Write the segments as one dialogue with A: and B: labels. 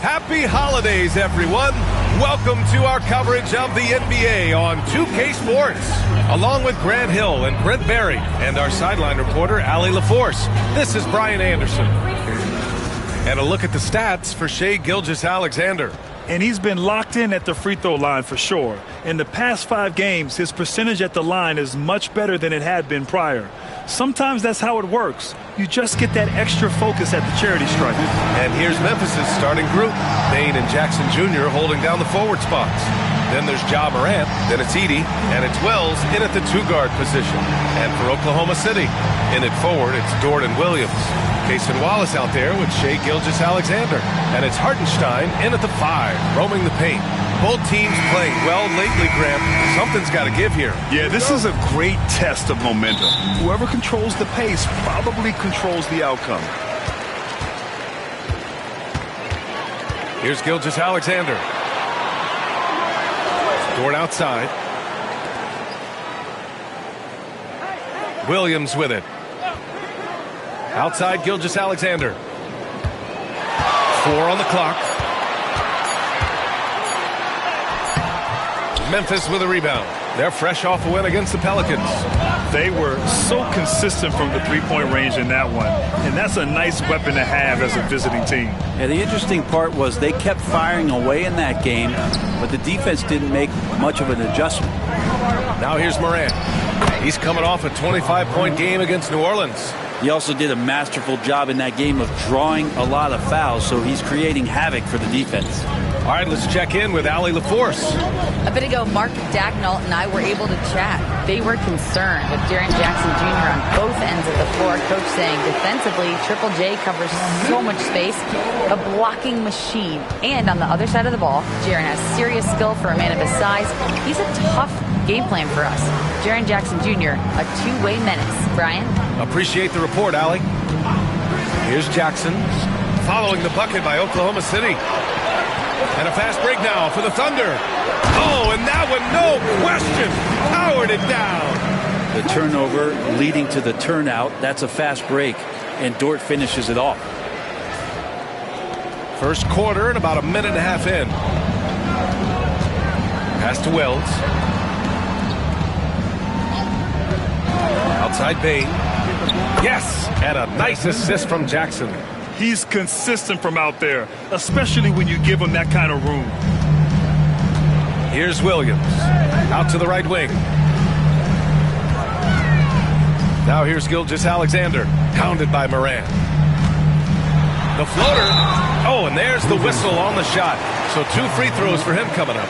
A: Happy holidays, everyone. Welcome to our coverage of the NBA on 2K Sports. Along with Grant Hill and Brent Barry and our sideline reporter, Allie LaForce, this is Brian Anderson. And a look at the stats for Shai Gilgeous-Alexander.
B: And he's been locked in at the free throw line for sure. In the past 5 games, his percentage at the line is much better than it had been prior. Sometimes that's how it works. You just get that extra focus at the charity stripe.
A: And here's Memphis' starting group. Bane and Jackson Jr. holding down the forward spots. Then there's Ja Morant, then it's Edey, and it's Wells in at the 2-guard position. And for Oklahoma City, in at forward, it's Dort and Williams. Cason Wallace out there with Shai Gilgeous-Alexander. And it's Hartenstein in at the 5, roaming the paint. Both teams playing well lately, Graham. Something's got to give here.
C: Yeah, this is a great test of momentum. Whoever controls the pace probably controls the outcome.
A: Here's Gilgeous-Alexander. Dort outside. Williams with it. Outside Gilgeous-Alexander. 4 on the clock. Memphis with a rebound. They're fresh off a win against the Pelicans.
B: They were so consistent from the three-point range in that one. And that's a nice weapon to have as a visiting team.
D: Yeah, the interesting part was they kept firing away in that game, but the defense didn't make much of an adjustment.
A: Now here's Morant. He's coming off a 25-point game against New Orleans.
D: He also did a masterful job in that game of drawing a lot of fouls, so he's creating havoc for the defense.
A: All right, let's check in with Allie LaForce.
E: A bit ago, Mark Dagnall and I were able to chat. They were concerned with Jaren Jackson Jr. on both ends of the floor. Coach saying defensively, Triple J covers so much space, a blocking machine. And on the other side of the ball, Jaren has serious skill for a man of his size. He's a tough game plan for us. Jaren Jackson Jr., a two-way menace. Brian?
A: Appreciate the report, Allie. Here's Jackson, following the bucket by Oklahoma City. And a fast break now for the Thunder. Oh, and that one, no question, powered it down.
D: The turnover leading to the turnout, that's a fast break, and Dort finishes it off.
A: First quarter and about a minute and a half in. Pass to Wells. Outside Bane. Yes, and a nice assist from Jackson.
B: He's consistent from out there, especially when you give him that kind of room.
A: Here's Williams. Out to the right wing. Now here's Gilgeous-Alexander. Pounded by Morant. The floater. Oh, and there's the whistle on the shot. So 2 free throws for him coming up.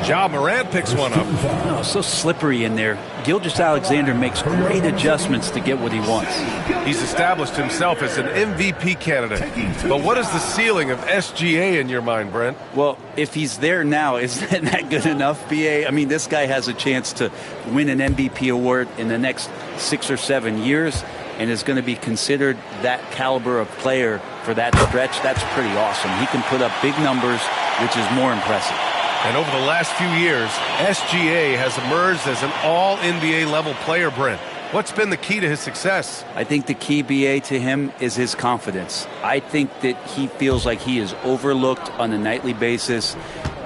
A: Ja Morant picks one up.
D: Oh, so slippery in there. Gilgeous-Alexander makes great adjustments to get what he wants.
A: He's established himself as an MVP candidate. But what is the ceiling of SGA in your mind, Brent?
D: Well, if he's there now, isn't that good enough, BA? I mean, this guy has a chance to win an MVP award in the next 6 or 7 years, and is going to be considered that caliber of player for that stretch. That's pretty awesome. He can put up big numbers, which is more impressive.
A: And over the last few years, SGA has emerged as an all-NBA level player, Brent. What's been the key to his success?
D: I think the key, BA, to him is his confidence. I think that he feels like he is overlooked on a nightly basis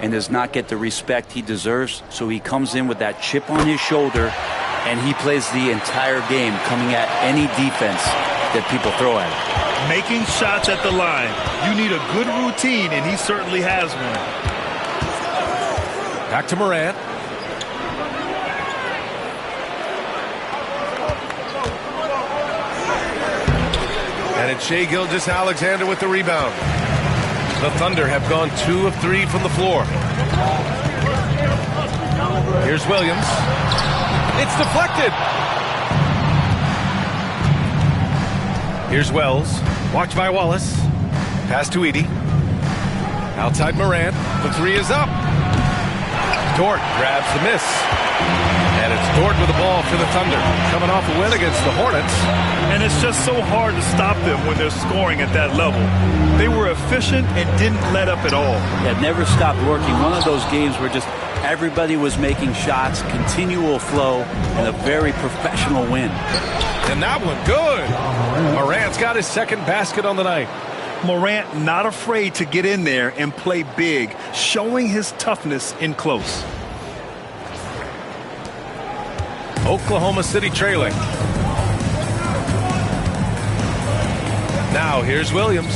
D: and does not get the respect he deserves. So he comes in with that chip on his shoulder, and he plays the entire game coming at any defense that people throw at him.
B: Making shots at the line. You need a good routine, and he certainly has one.
A: Back to Morant. And it's Shai Gilgeous-Alexander with the rebound. The Thunder have gone 2 of 3 from the floor. Here's Williams. It's deflected. Here's Wells. Watch by Wallace. Pass to Edey. Outside Morant. The 3 is up. Dort grabs the miss. And it's Dort with the ball for the Thunder. Coming off a win against the Hornets.
B: And it's just so hard to stop them when they're scoring at that level. They were efficient and didn't let up at all.
D: It never stopped working. One of those games where just everybody was making shots, continual flow, and a very professional win.
A: And that one good. Morant's got his second basket on the night.
B: Morant not afraid to get in there and play big, showing his toughness in close.
A: Oklahoma City trailing. Now here's Williams.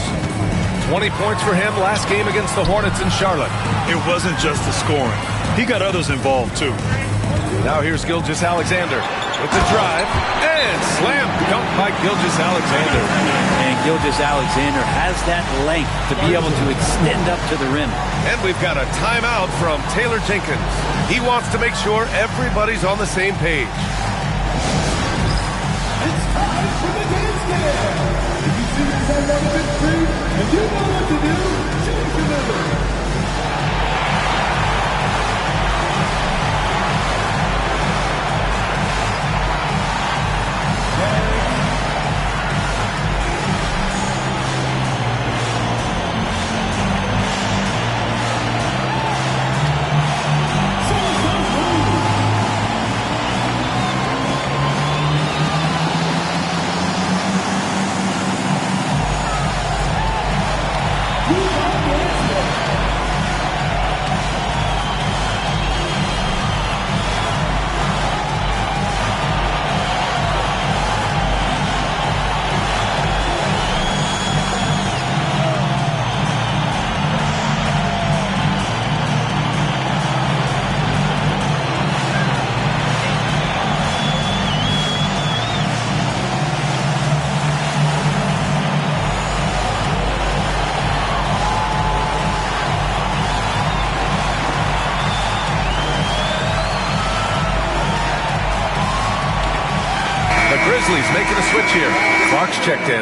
A: 20 points for him last game against the Hornets in Charlotte.
B: It wasn't just the scoring. He got others involved too.
A: Now here's Gilgeous-Alexander with the drive and slam dunk by Gilgeous-Alexander.
D: And Gilgeous-Alexander has that length to be able to extend up to the rim.
A: And we've got a timeout from Taylor Jenkins. He wants to make sure everybody's on the same page.
F: It's time for the dance game. If you see this has never been free and you know what to do, change the rhythm.
A: Grizzlies making a switch here. Clark's checked in.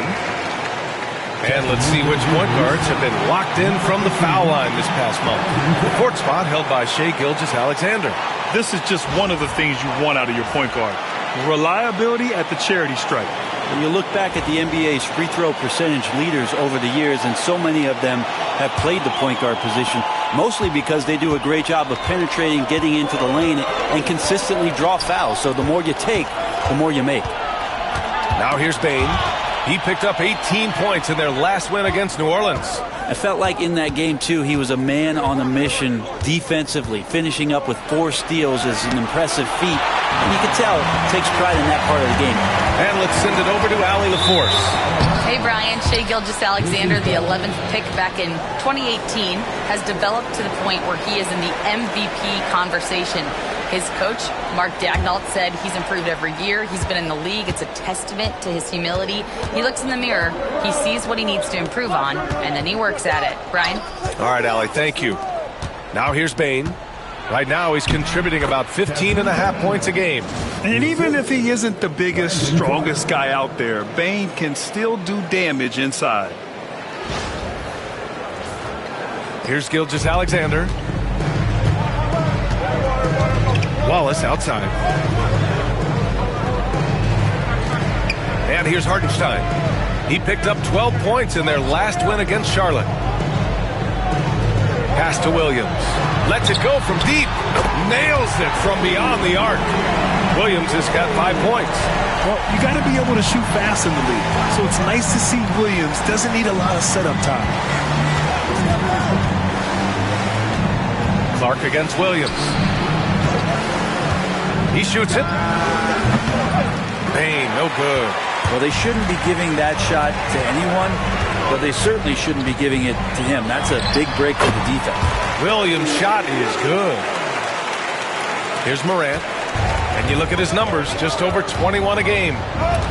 A: And let's see which point guards have been locked in from the foul line this past month. The court spot held by Shai Gilgeous-Alexander.
B: This is just one of the things you want out of your point guard. Reliability at the charity stripe.
D: When you look back at the NBA's free throw percentage leaders over the years, and so many of them have played the point guard position, mostly because they do a great job of penetrating, getting into the lane, and consistently draw fouls. So the more you take, the more you make.
A: Now here's Bane. He picked up 18 points in their last win against New Orleans.
D: I felt like in that game, too, he was a man on a mission defensively. Finishing up with 4 steals is an impressive feat. And you can tell takes pride in that part of the game.
A: And let's send it over to Allie LaForce.
E: Hey, Brian. Shai Gilgeous-Alexander, the 11th pick back in 2018, has developed to the point where he is in the MVP conversation. His coach, Mark Daigneault, said he's improved every year. He's been in the league. It's a testament to his humility. He looks in the mirror, he sees what he needs to improve on, and then he works at it. Brian?
A: All right, Allie, thank you. Now here's Bane. Right now he's contributing about 15.5 points a game.
B: And even if he isn't the biggest, strongest guy out there, Bane can still do damage inside.
A: Here's Gilgeous-Alexander. Wallace outside. And here's Hartenstein. He picked up 12 points in their last win against Charlotte. Pass to Williams. Lets it go from deep. Nails it from beyond the arc. Williams has got 5 points.
B: Well, you got to be able to shoot fast in the league. So it's nice to see Williams doesn't need a lot of setup time.
A: Clark against Williams. He shoots it. Bane, no good.
D: Well, they shouldn't be giving that shot to anyone, but they certainly shouldn't be giving it to him. That's a big break for the defense.
A: Williams' shot is good. Here's Morant. And you look at his numbers, just over 21 a game.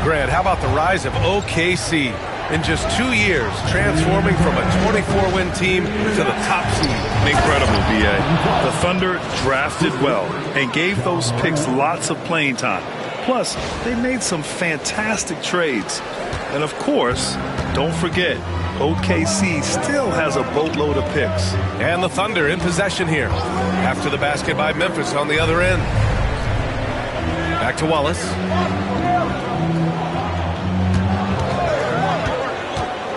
A: Grant, how about the rise of OKC? In just 2 years, transforming from a 24-win team to the top seed.
B: Incredible, B.A. The Thunder drafted well and gave those picks lots of playing time. Plus, they made some fantastic trades. And of course, don't forget, OKC still has a boatload of picks.
A: And the Thunder in possession here. After the basket by Memphis on the other end. Back to Wallace.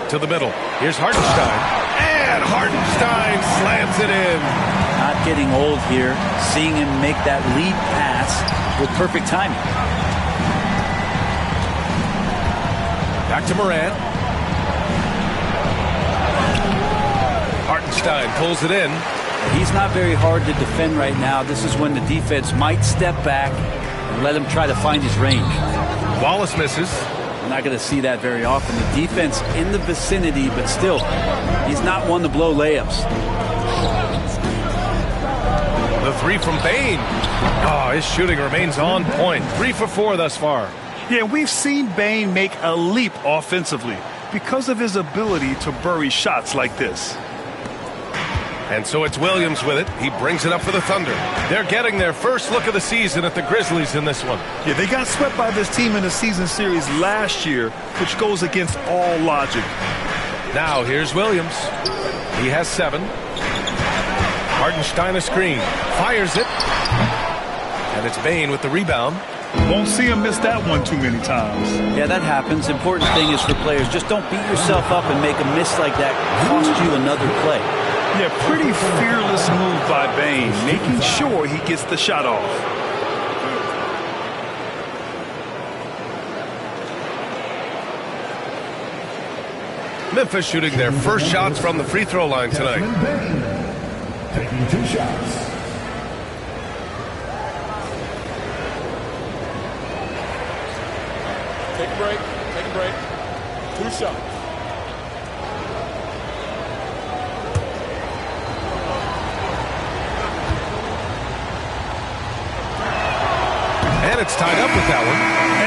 A: To the middle. Here's Hartenstein. And Hartenstein slams it in.
D: Not getting old here. Seeing him make that lead pass with perfect timing.
A: Back to Morant. Hartenstein pulls it in.
D: He's not very hard to defend right now. This is when the defense might step back and let him try to find his range.
A: Wallace misses.
D: We're not going to see that very often. The defense in the vicinity, but still, he's not one to blow layups.
A: The three from Bane. Oh, his shooting remains on point. 3 for 4 thus far.
B: Yeah, we've seen Bane make a leap offensively because of his ability to bury shots like this.
A: And so it's Williams with it. He brings it up for the Thunder. They're getting their first look of the season at the Grizzlies in this one.
B: Yeah, they got swept by this team in the season series last year, which goes against all logic.
A: Now here's Williams. He has 7. Hartenstein a screen. Fires it. And it's Bane with the rebound.
B: Won't see him miss that one too many times.
D: Yeah, that happens. Important thing is for players, just don't beat yourself up and make a miss like that cost you another play.
B: Yeah, pretty fearless move by Bane, making sure he gets the shot off.
A: Memphis shooting their first shots from the free throw line tonight.
F: Taking 2 shots.
G: Take a break. Take a break. 2 shots.
A: And it's tied up with that one.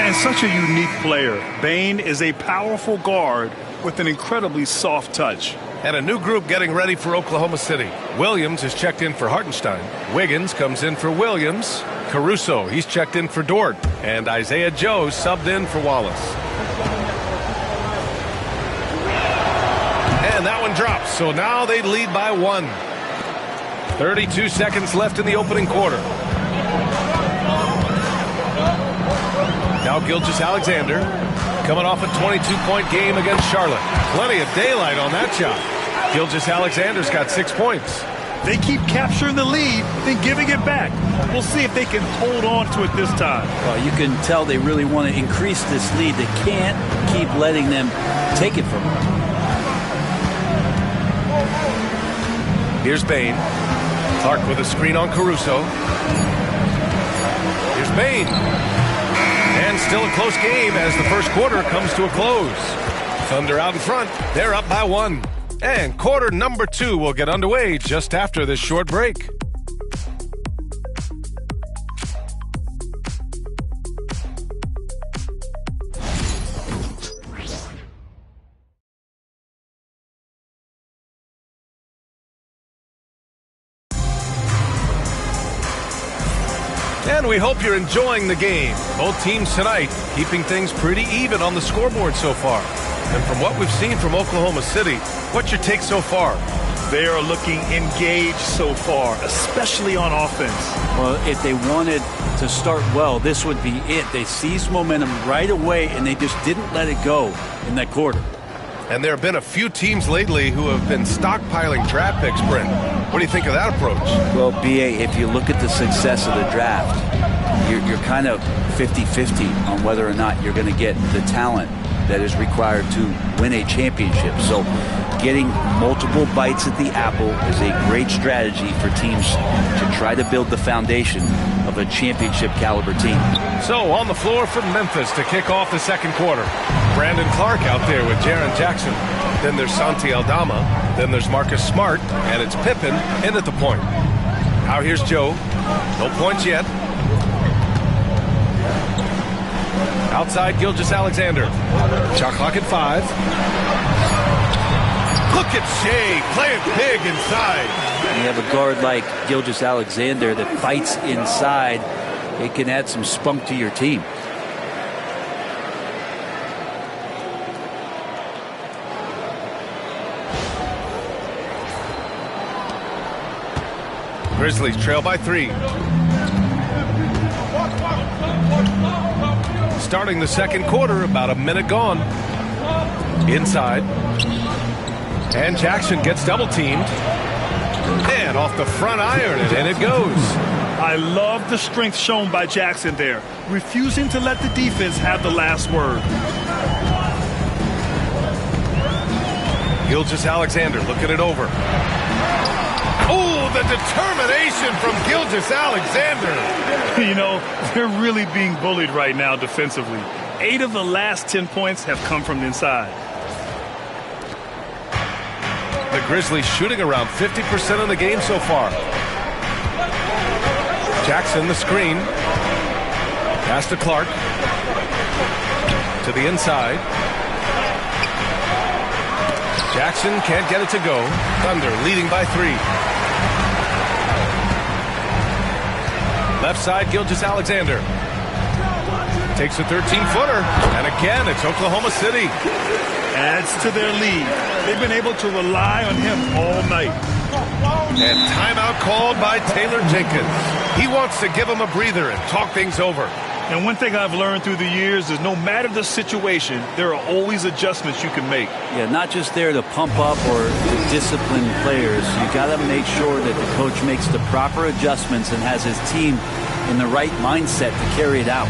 B: And such a unique player. Bane is a powerful guard with an incredibly soft touch.
A: And a new group getting ready for Oklahoma City. Williams is checked in for Hartenstein. Wiggins comes in for Williams. Caruso, he's checked in for Dort. And Isaiah Joe subbed in for Wallace. And that one drops. So now they lead by 1. 32 seconds left in the opening quarter. Now Gilgeous-Alexander coming off a 22-point game against Charlotte. Plenty of daylight on that shot. Gilgeous-Alexander's got 6 points.
B: They keep capturing the lead, then giving it back. We'll see if they can hold on to it this time.
D: Well, you can tell they really want to increase this lead. They can't keep letting them take it from them.
A: Here's Bane. Clark with a screen on Caruso. Here's Bane. And still a close game as the first quarter comes to a close. Thunder out in front. They're up by 1. And quarter number 2 will get underway just after this short break. And we hope you're enjoying the game. Both teams tonight keeping things pretty even on the scoreboard so far. And from what we've seen from Oklahoma City, what's your take so far?
B: They are looking engaged so far, especially on offense.
D: Well, if they wanted to start well, this would be it. They seized momentum right away, and they just didn't let it go in that quarter.
A: And there have been a few teams lately who have been stockpiling draft picks, Brent. What do you think of that approach?
D: Well, B.A., if you look at the success of the draft, you're kind of 50-50 on whether or not you're going to get the talent that is required to win a championship. So getting multiple bites at the apple is a great strategy for teams to try to build the foundation of a championship caliber team.
A: So on the floor for Memphis to kick off the second quarter. Brandon Clark out there with Jaren Jackson. Then there's Santi Aldama. Then there's Marcus Smart. And it's Pippen in at the point. Now here's Joe. No points yet. Outside Gilgeous-Alexander. Shot clock at 5. Look at Shea playing big inside.
D: You have a guard like Gilgeous-Alexander that fights inside. It can add some spunk to your team.
A: Grizzlies trail by 3. Starting the second quarter, about a minute gone. Inside. And Jackson gets double teamed. And off the front iron, and it goes.
B: I love the strength shown by Jackson there, refusing to let the defense have the last word.
A: Gilgeous-Alexander looking it over. the determination from Gilgeous-Alexander.
B: You know, they're really being bullied right now defensively. 8 of the last 10 points have come from the inside.
A: The Grizzlies shooting around 50% of the game so far. Jackson the screen. Pass to Clark. To the inside. Jackson can't get it to go. Thunder leading by 3. Left side, Gilgeous-Alexander. Takes a 13-footer. And again, it's Oklahoma City.
B: Adds to their lead. They've been able to rely on him all night.
A: And timeout called by Taylor Jenkins. He wants to give him a breather and talk things over.
B: And one thing I've learned through the years is no matter the situation, there are always adjustments you can make.
D: Yeah, not just there to pump up or to discipline players. You got to make sure that the coach makes the proper adjustments and has his team in the right mindset to carry it out.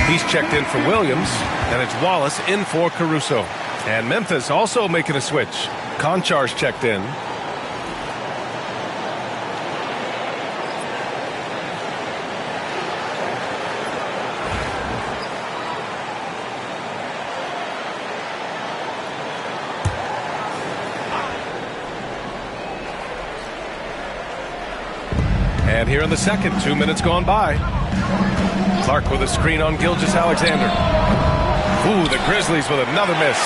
A: He's checked in for Williams, and it's Wallace in for Caruso. And Memphis also making a switch. Konchar's checked in. And here in the second, 2 minutes gone by. Clark with a screen on Gilgeous-Alexander. Ooh, the Grizzlies with another miss.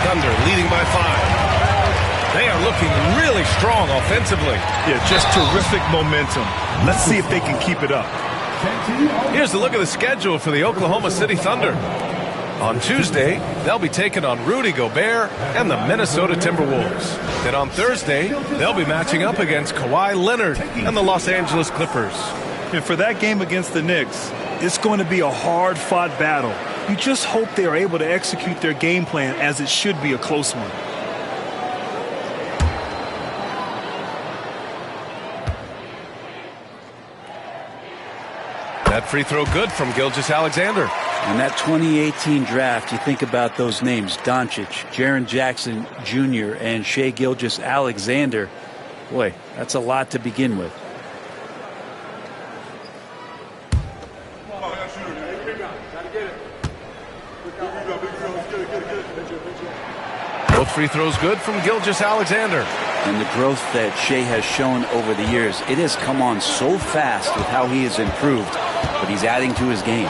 A: Thunder leading by 5. They are looking really strong offensively.
B: Yeah, just terrific momentum. Let's see if they can keep it up.
A: Here's a look at the schedule for the Oklahoma City Thunder. On Tuesday, they'll be taking on Rudy Gobert and the Minnesota Timberwolves. Then on Thursday, they'll be matching up against Kawhi Leonard and the Los Angeles Clippers.
B: And for that game against the Knicks, it's going to be a hard-fought battle. You just hope they are able to execute their game plan as it should be a close one.
A: That free throw good from Gilgeous-Alexander.
D: In that 2018 draft, you think about those names, Doncic, Jaren Jackson Jr., and Shai Gilgeous-Alexander. Boy, that's a lot to begin with.
A: Both free throws good from Gilgeous-Alexander.
D: And the growth that Shai has shown over the years, it has come on so fast with how he has improved, but he's adding to his game.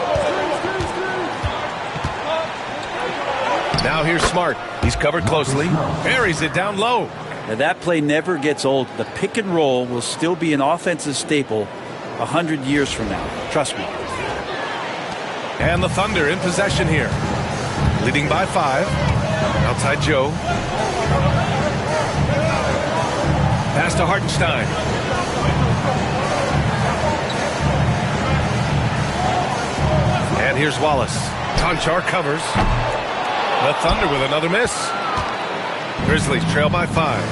A: Now here's Smart. He's covered closely. Buries it down low.
D: Now that play never gets old. The pick and roll will still be an offensive staple 100 years from now. Trust me.
A: And the Thunder in possession here. Leading by 5. Outside Joe. Pass to Hartenstein. And here's Wallace. Konchar covers. The Thunder with another miss. Grizzlies trail by 5.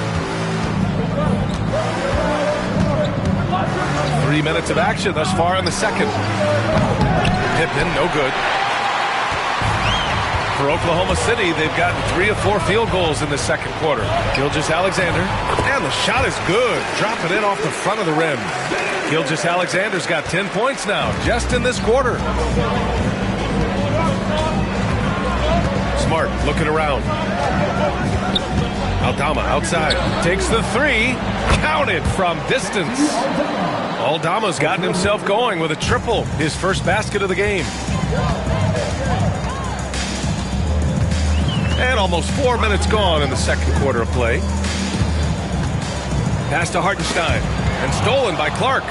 A: 3 minutes of action thus far in the second. Pippen, no good. For Oklahoma City, they've gotten 3 of 4 field goals in the second quarter. Gilgeous-Alexander, and the shot is good. Dropping it off the front of the rim. Gilgeous-Alexander's got 10 points now, just in this quarter. Smart looking around. Aldama outside. Takes the 3. Counted from distance. Aldama's gotten himself going with a triple. His first basket of the game. And almost 4 minutes gone in the second quarter of play. Pass to Hartenstein. And stolen by Clark.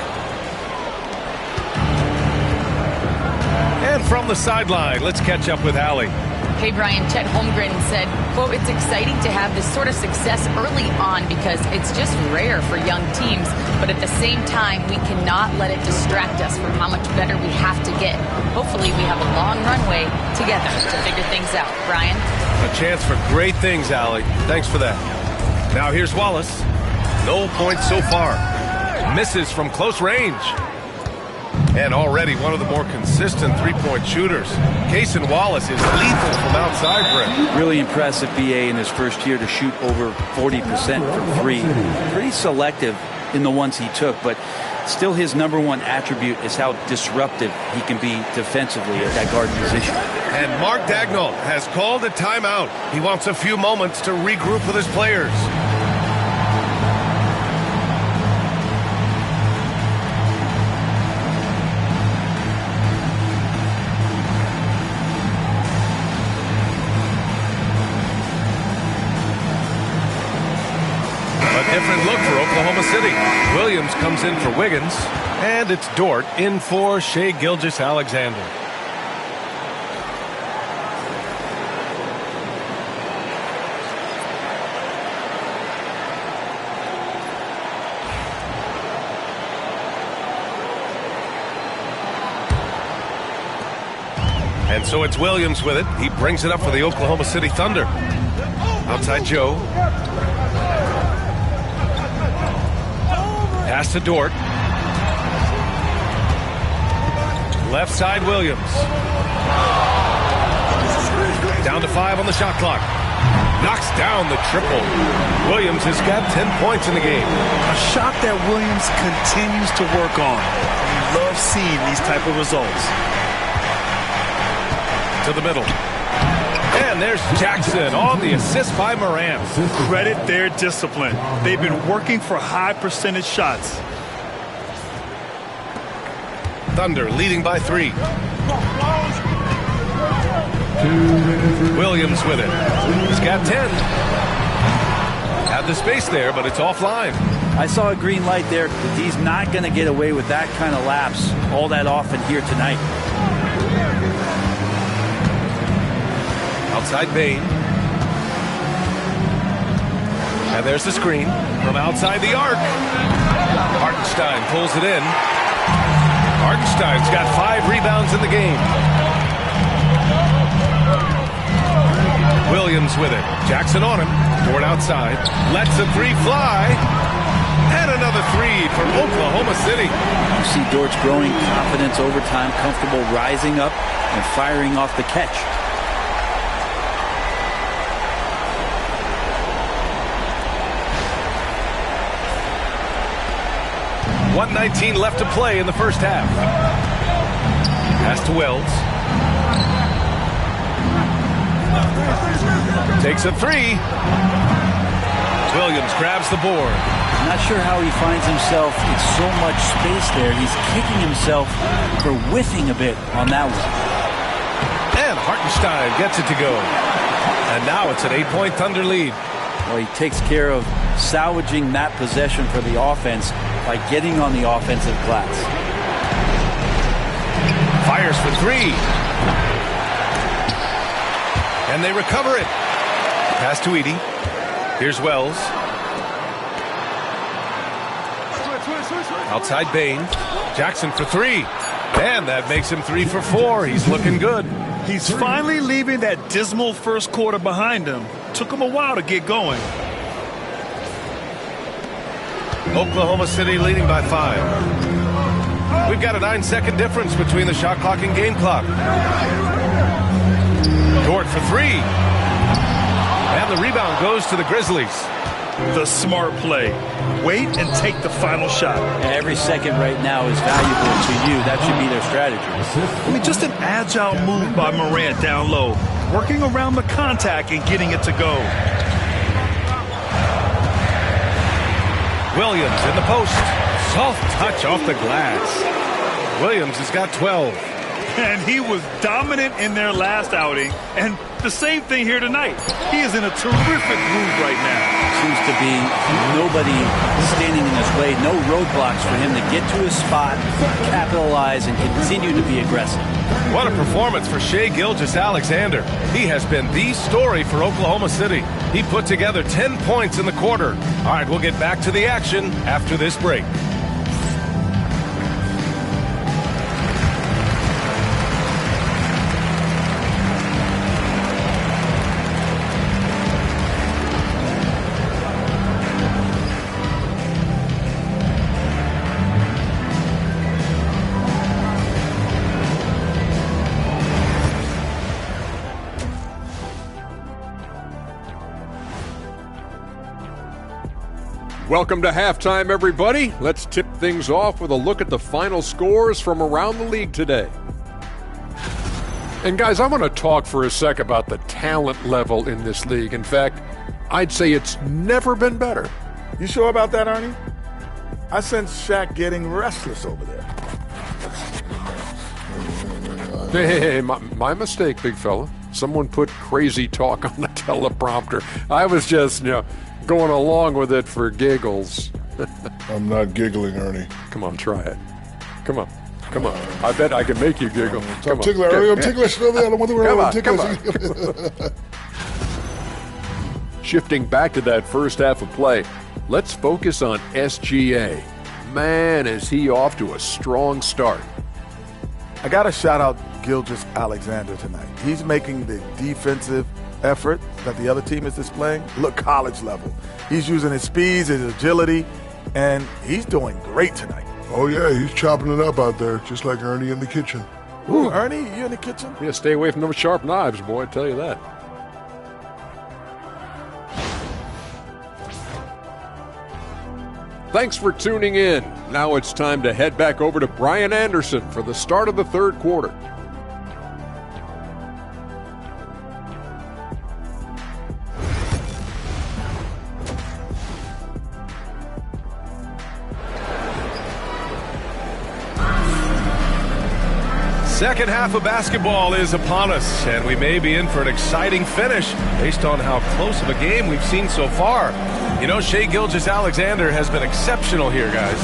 A: And from the sideline, let's catch up with Allie.
E: Hey, Brian, Chet Holmgren said, quote, "It's exciting to have this sort of success early on because it's just rare for young teams. But at the same time, we cannot let it distract us from how much better we have to get. Hopefully we have a long runway together to figure things out." Brian?
A: A chance for great things, Allie. Thanks for that. Now here's Wallace. No points so far. Misses from close range. And already one of the more consistent three-point shooters. Cason Wallace is lethal from outside Brett.
D: Really impressive, BA, in his first year to shoot over 40% from three. Pretty selective in the ones he took, but still his number one attribute is how disruptive he can be defensively at that guard position.
A: And Mark Daigneault has called a timeout. He wants a few moments to regroup with his players. Different look for Oklahoma City. Williams comes in for Wiggins, and it's Dort in for Shai Gilgeous-Alexander. And so it's Williams with it. He brings it up for the Oklahoma City Thunder. Outside Joe. Pass to Dort. Left side Williams. Down to 5 on the shot clock. Knocks down the triple. Williams has got 10 points in the game.
B: A shot that Williams continues to work on. We love seeing these type of results.
A: To the middle. And there's Jackson on the assist by Morant.
B: Credit their discipline. They've been working for high percentage shots.
A: Thunder leading by 3. Williams with it. He's got 10. Had the space there, but it's offline.
D: I saw a green light there, but he's not going to get away with that kind of lapse all that often here tonight.
A: Outside Bain. And there's the screen from outside the arc. Hartenstein pulls it in. Hartenstein's got 5 rebounds in the game. Williams with it. Jackson on him. Dort outside. Lets a 3 fly. And another 3 from Oklahoma City.
D: You see Dort's growing confidence over time, comfortable rising up and firing off the catch.
A: 1:19 left to play in the first half. Pass to Wells. Takes a 3. Williams grabs the board.
D: Not sure how he finds himself in so much space there. He's kicking himself for whiffing a bit on that one.
A: And Hartenstein gets it to go. And now it's an 8-point Thunder lead.
D: Well, he takes care of salvaging that possession for the offense by getting on the offensive glass.
A: Fires for 3. And they recover it. Pass to Edey. Here's Wells. Outside Bain. Jackson for 3. And that makes him 3 for 4. He's looking good.
B: He's finally leaving that dismal first quarter behind him. Took him a while to get going.
A: Oklahoma City leading by 5. We've got a 9-second difference between the shot clock and game clock. Dort for 3. And the rebound goes to the Grizzlies.
B: The smart play. Wait and take the final shot.
D: Every second right now is valuable to you. That should be their strategy.
B: I mean, just an agile move by Morant down low. Working around the contact and getting it to go.
A: Williams in the post. Soft touch off the glass. Williams has got 12.
B: And he was dominant in their last outing. And The same thing here tonight. He is in a terrific mood right now.
D: Seems to be nobody standing in his way, no roadblocks for him to get to his spot, capitalize, and continue to be aggressive.
A: What a performance for Shai Gilgeous-Alexander. He has been the story for Oklahoma City. He put together 10 points in the quarter. All right, we'll get back to the action after this break.
H: Welcome to halftime, everybody. Let's tip things off with a look at the final scores from around the league today. And guys, I want to talk for a sec about the talent level in this league. In fact, I'd say it's never been better.
I: You sure about that, Ernie? I sense Shaq getting restless over there.
H: Hey, my mistake, big fella. Someone put crazy talk on the teleprompter. I was just, going along with it for giggles.
F: I'm not giggling, Ernie.
H: Come on, try it. Come on. I bet I can make you giggle.
F: I'm ticklish, Ernie. I'm ticklish. I don't want to worry about ticklish.
H: Come on. Shifting back to that first half of play, let's focus on SGA. Man, is he off to a strong start.
I: I got to shout out Gilgeous-Alexander tonight. He's making the defensive effort that the other team is displaying look college level. He's using his speeds, his agility, and he's doing great tonight.
F: Oh, yeah, he's chopping it up out there, just like Ernie in the kitchen.
I: Ooh, Ernie, you in the kitchen?
H: Yeah, stay away from those sharp knives, boy, I tell you that. Thanks for tuning in. Now it's time to head back over to Brian Anderson for the start of the third quarter.
A: Second half of basketball is upon us, and we may be in for an exciting finish based on how close of a game we've seen so far. Shai Gilgeous-Alexander has been exceptional here, guys.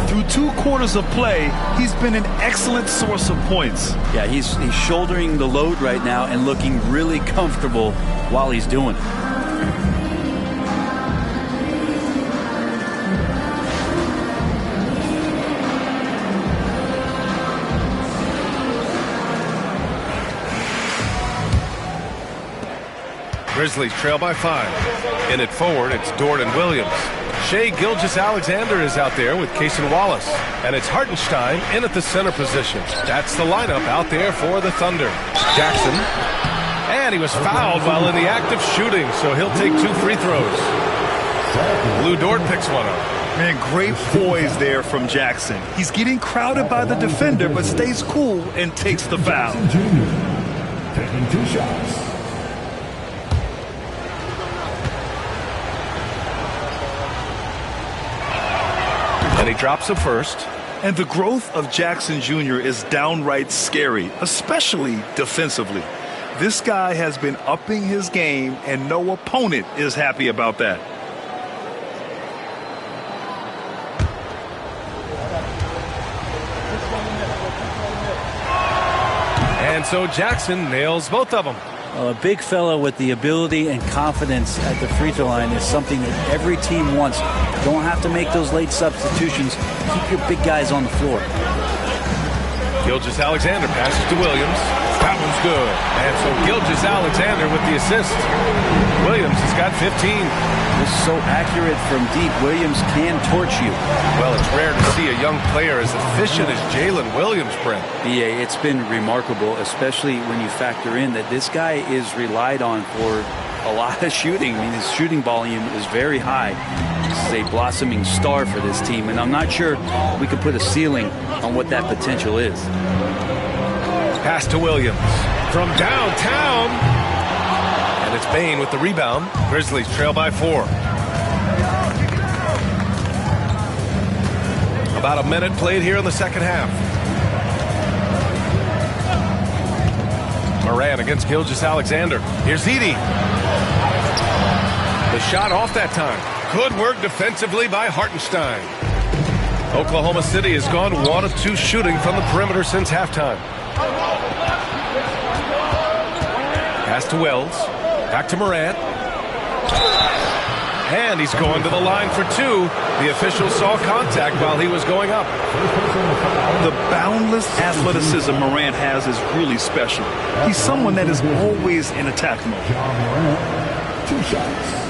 B: Through 2 quarters of play, he's been an excellent source of points.
D: Yeah, he's shouldering the load right now and looking really comfortable while he's doing it.
A: Grizzlies trail by 5. In it forward, it's Jordan Williams. Shai Gilgeous-Alexander is out there with Cason Wallace. And it's Hartenstein in at the center position. That's the lineup out there for the Thunder. Jackson. And he was fouled while in the act of shooting, so he'll take 2 free throws. Lou Dort picks one up.
B: Man, great poise there from Jackson. He's getting crowded by the defender, but stays cool and takes the foul.
F: Jr. taking 2 shots.
A: And he drops the first.
B: And the growth of Jackson Jr. is downright scary, especially defensively. This guy has been upping his game, and no opponent is happy about that.
A: And so Jackson nails both of them.
D: Well, a big fella with the ability and confidence at the free throw line is something that every team wants. Don't have to make those late substitutions. Keep your big guys on the floor.
A: Gilgeous-Alexander passes to Williams. That one's good. And so Gilgeous-Alexander with the assist. Williams has got 15.
D: This is so accurate from deep. Williams can torch you.
A: Well, it's rare to see a young player as efficient as Jalen Williams, Brent.
D: BA, it's been remarkable, especially when you factor in that this guy is relied on for a lot of shooting. I mean, his shooting volume is very high. This is a blossoming star for this team, and I'm not sure we can put a ceiling on what that potential is.
A: Pass to Williams from downtown. And it's Bane with the rebound. Grizzlies trail by 4. About a minute played here in the second half. Morant against Gilgeous-Alexander. Here's Edey. The shot off that time. Good work defensively by Hartenstein. Oklahoma City has gone 1 of 2 shooting from the perimeter since halftime. Pass to Wells. Back to Morant. And he's going to the line for 2. The official saw contact while he was going up.
B: The boundless athleticism Morant has is really special. He's someone that is always in attack mode.
F: John Morant, 2 shots.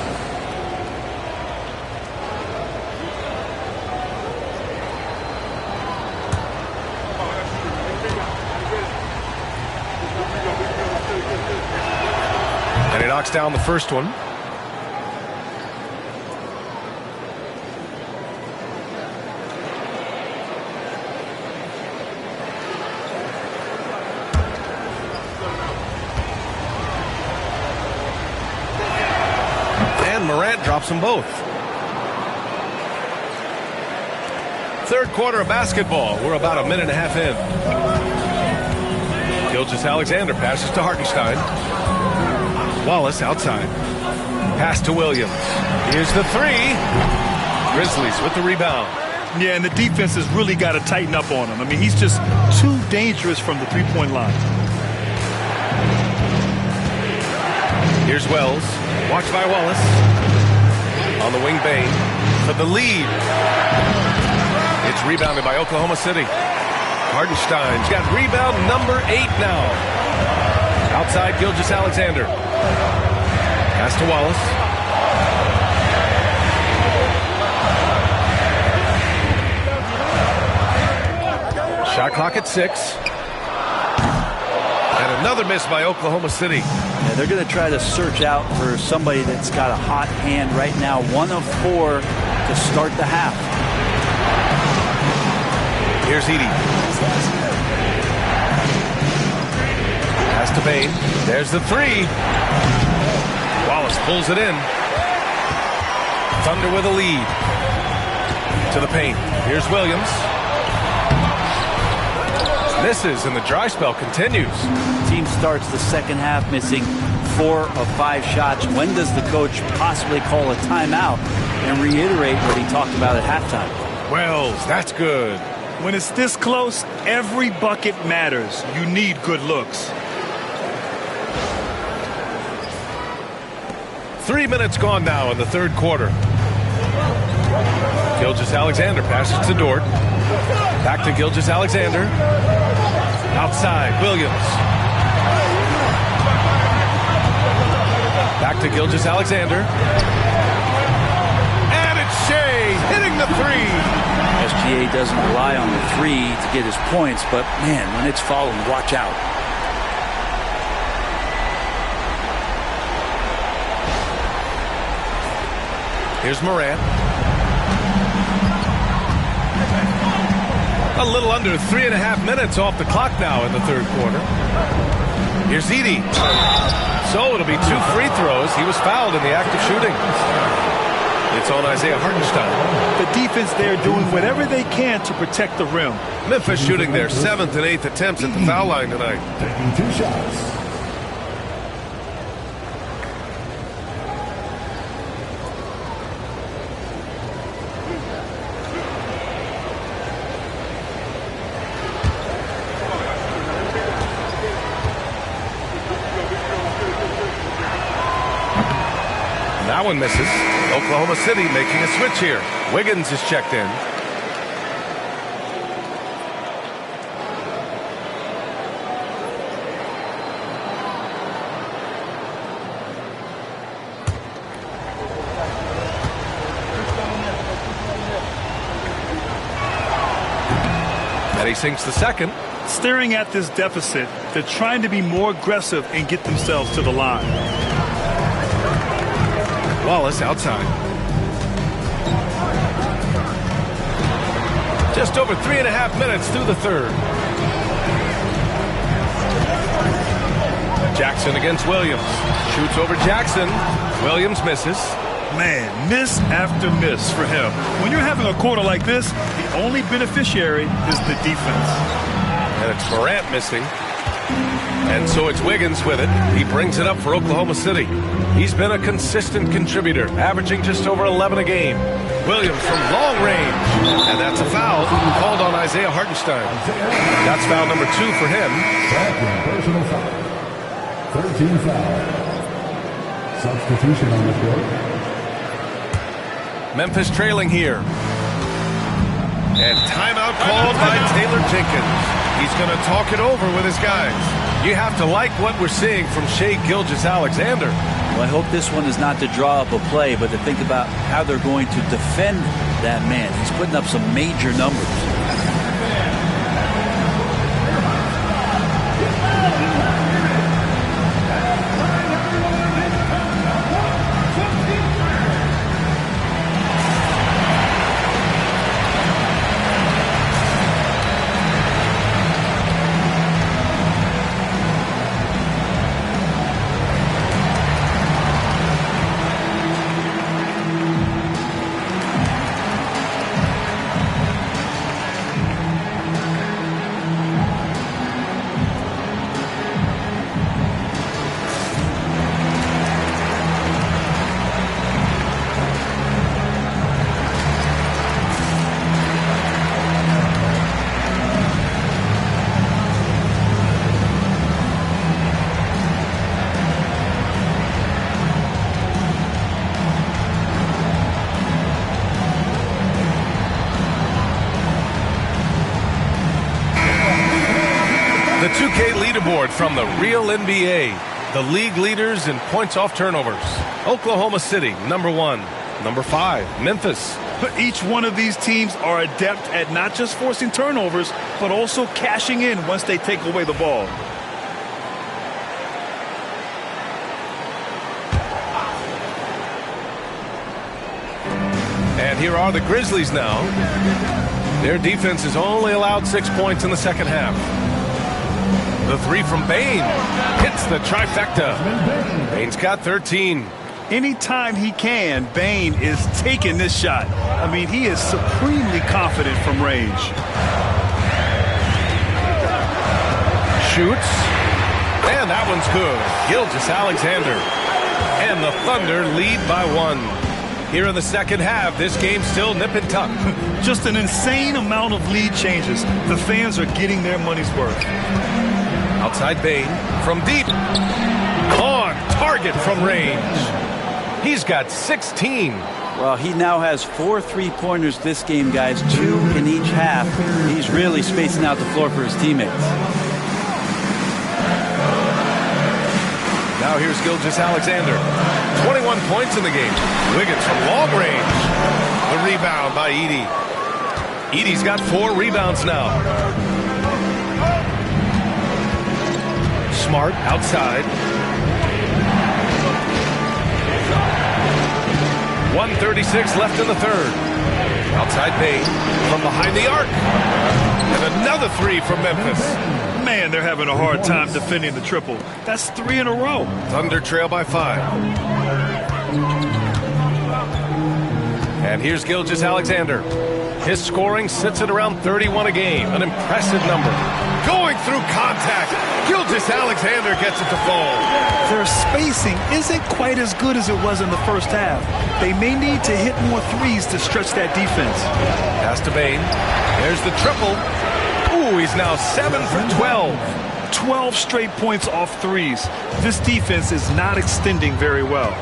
A: And he knocks down the first one. And Morant drops them both. Third quarter of basketball. We're about a minute and a half in. Gilgeous-Alexander passes to Hartenstein. Wallace outside. Pass to Williams. Here's the 3. Grizzlies with the rebound.
B: Yeah, and the defense has really got to tighten up on him. I mean, he's just too dangerous from the three-point line.
A: Here's Wells. Watched by Wallace. On the wing, Bain for the lead. It's rebounded by Oklahoma City. Hartenstein's got rebound number 8 now. Outside Gilgeous-Alexander. Pass to Wallace. Shot clock at 6. And another miss by Oklahoma City.
D: Yeah, they're going to try to search out for somebody that's got a hot hand right now. 1 of 4 to start the half.
A: Here's Edey. Pass to Bain. There's the 3. Wallace pulls it in. Thunder with a lead. To the paint. Here's Williams. Misses, and the dry spell continues.
D: Team starts the second half missing 4 of 5 shots. When does the coach possibly call a timeout and reiterate what he talked about at halftime?
A: Wells, that's good.
B: When it's this close, every bucket matters. You need good looks.
A: 3 minutes gone now in the third quarter. Gilgeous-Alexander passes to Dort. Back to Gilgeous-Alexander. Outside, Williams. Back to Gilgeous-Alexander. And it's Shea hitting the 3.
D: SGA doesn't rely on the 3 to get his points, but man, when it's fouled, watch out.
A: Here's Morant. A little under 3.5 minutes off the clock now in the third quarter. Here's Edey. So it'll be 2 free throws. He was fouled in the act of shooting. It's on Isaiah Hartenstein.
B: The defense there doing whatever they can to protect the rim.
A: Memphis shooting their 7th and 8th attempts at the foul line tonight.
F: Taking 2 shots.
A: That one misses. Oklahoma City making a switch here. Wiggins is checked in. And he sinks the second.
B: Staring at this deficit, they're trying to be more aggressive and get themselves to the line.
A: Wallace outside. Just over 3.5 minutes through the third. Jackson against Williams. Shoots over Jackson. Williams misses.
B: Man, miss after miss for him. When you're having a quarter like this, the only beneficiary is the defense.
A: And it's Morant missing. And so it's Wiggins with it. He brings it up for Oklahoma City. He's been a consistent contributor, averaging just over 11 a game. Williams from long range. And that's a foul called on Isaiah Hartenstein. That's foul number 2 for him.
F: Second personal foul. 13 foul. Substitution on the court.
A: Memphis trailing here. And timeout called by Taylor Jenkins. He's going to talk it over with his guys. You have to like what we're seeing from Shai Gilgeous-Alexander.
D: Well, I hope this one is not to draw up a play, but to think about how they're going to defend that man. He's putting up some major numbers.
A: The 2K leaderboard from the real NBA. The league leaders in points off turnovers. Oklahoma City, number 1. Number 5, Memphis.
B: But each one of these teams are adept at not just forcing turnovers, but also cashing in once they take away the ball.
A: And here are the Grizzlies now. Their defense has only allowed 6 points in the second half. The 3 from Bane hits the trifecta. Bane's got 13.
B: Anytime he can, Bane is taking this shot. I mean, he is supremely confident from range.
A: Shoots. And that one's good. Gilgeous-Alexander. And the Thunder lead by 1. Here in the second half, this game's still nip and tuck.
B: Just an insane amount of lead changes. The fans are getting their money's worth.
A: Outside Bane from deep. On target from range. He's got 16.
D: Well, he now has 4 3-pointers this game, guys. 2 in each half. He's really spacing out the floor for his teammates.
A: Now here's Gilgeous-Alexander. 21 points in the game. Wiggins from long range. The rebound by Edey. Edey's got 4 rebounds now. Smart outside. 1:36 left in the third. Outside Bane from behind the arc. And another 3 from Memphis.
B: Man, they're having a hard time defending the triple. That's 3 in a row.
A: Thunder trail by 5. And here's Gilgeous-Alexander. His scoring sits at around 31 a game. An impressive number. Going through contact. Gilgeous-Alexander gets it to fall.
B: Their spacing isn't quite as good as it was in the first half. They may need to hit more threes to stretch that defense.
A: Pass to Bane. There's the triple. Ooh, he's now 7 for 12.
B: 12 straight points off threes. This defense is not extending very well.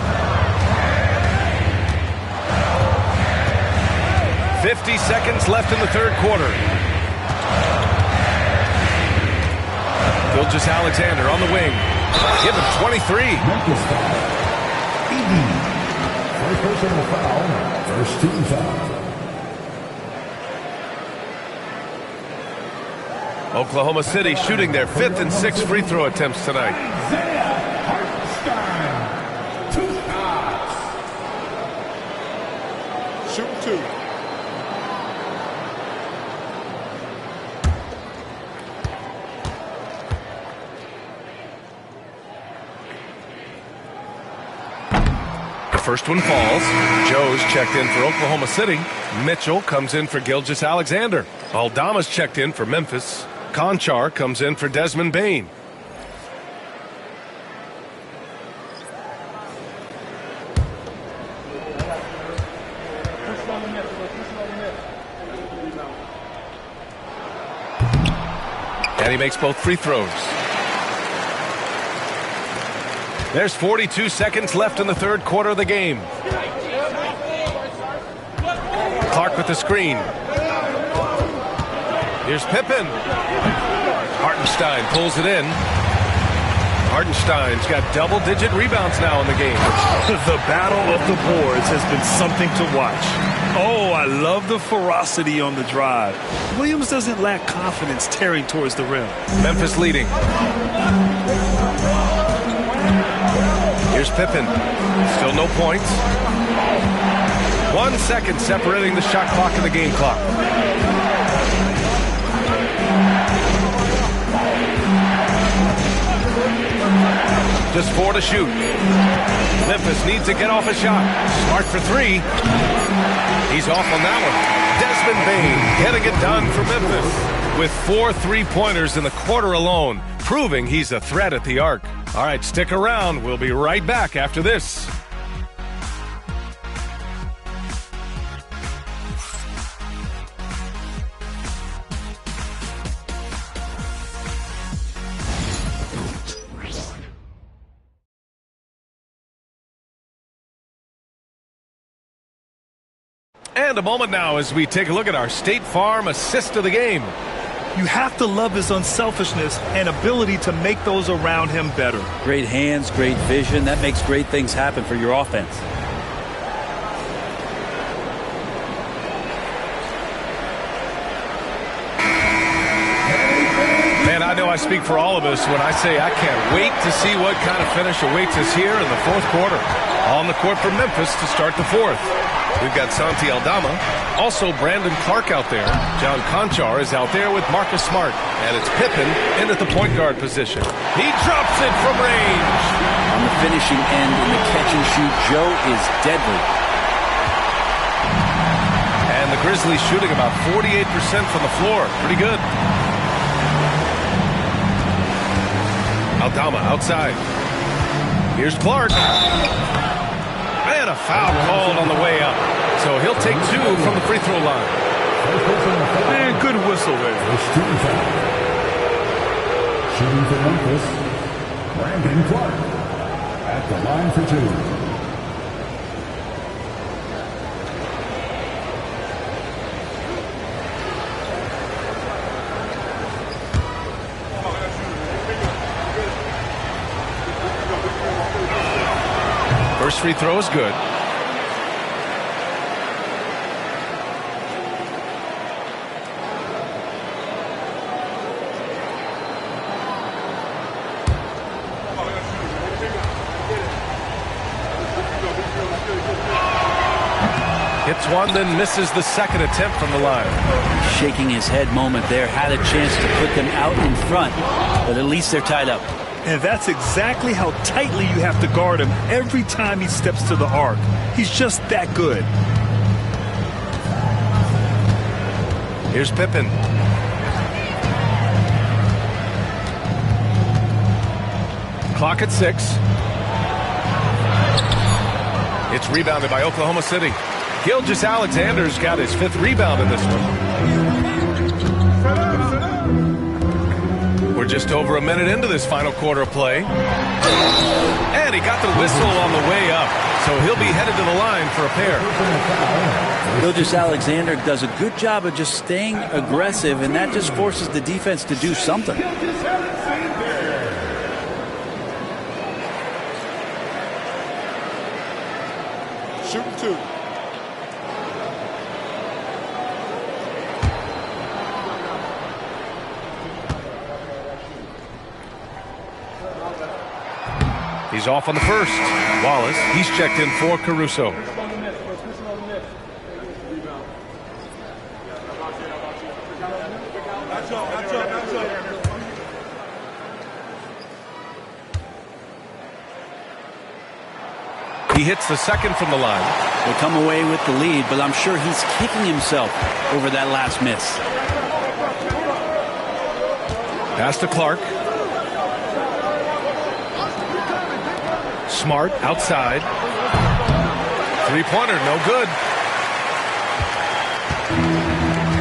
A: 50 seconds left in the third quarter. Gilgeous-Alexander on the wing. Give him 23.
F: Memphis foul. Edey. First personal foul. First team foul.
A: Oklahoma City shooting their 5th and 6th free throw attempts tonight.
F: Isaiah Hartenstein. 2 shots.
G: Shoot 2.
A: First one falls. Joe's checked in for Oklahoma City. Mitchell comes in for Gilgeous-Alexander. Aldama's checked in for Memphis. Conchar comes in for Desmond Bane. And he makes both free throws. There's 42 seconds left in the third quarter of the game. Clark with the screen. Here's Pippen. Hartenstein pulls it in. Hartenstein's got double-digit rebounds now in the game.
B: The battle of the boards has been something to watch. Oh, I love the ferocity on the drive. Williams doesn't lack confidence tearing towards the rim.
A: Memphis leading. Here's Pippen. Still no points. 1 second separating the shot clock and the game clock. Just 4 to shoot. Memphis needs to get off a shot. Smart for 3. He's off on that one. Desmond Bane getting it done for Memphis with 4 3-pointers in the quarter alone, proving he's a threat at the arc. All right, stick around. We'll be right back after this. And a moment now as we take a look at our State Farm assist of the game.
B: You have to love his unselfishness and ability to make those around him better.
D: Great hands, great vision. That makes great things happen for your offense.
A: Man, I know I speak for all of us when I say I can't wait to see what kind of finish awaits us here in the fourth quarter. On the court for Memphis to start the fourth. We've got Santi Aldama, also Brandon Clark out there. John Conchar is out there with Marcus Smart. And it's Pippen in at the point guard position. He drops it from range.
D: On the finishing end in the catch and shoot, Joe is deadly.
A: And the Grizzlies shooting about 48% from the floor. Pretty good. Aldama outside. Here's Clark. And a foul called on the way up. So he'll take 2 from the free throw line.
B: And good whistle there.
F: Shooting for Memphis, Brandon Clark at the line for 2.
A: First free throw is good. Hits one, then misses the second attempt from the line.
D: Shaking his head moment there. Had a chance to put them out in front, but at least they're tied up.
B: And that's exactly how tightly you have to guard him every time he steps to the arc. He's just that good.
A: Here's Pippen. Clock at 6. It's rebounded by Oklahoma City. Gilgeous-Alexander's got his 5th rebound in this one. We're just over a minute into this final quarter of play. And he got the whistle on the way up. So he'll be headed to the line for a pair.
D: Gilgeous-Alexander does a good job of just staying aggressive, and that just forces the defense to do something.
G: Shooting 2.
A: He's off on the first. Wallace, he's checked in for Caruso. He hits the second from the line.
D: They come away with the lead, but I'm sure he's kicking himself over that last miss.
A: Pass to Clark. Smart outside. 3-pointer, no good.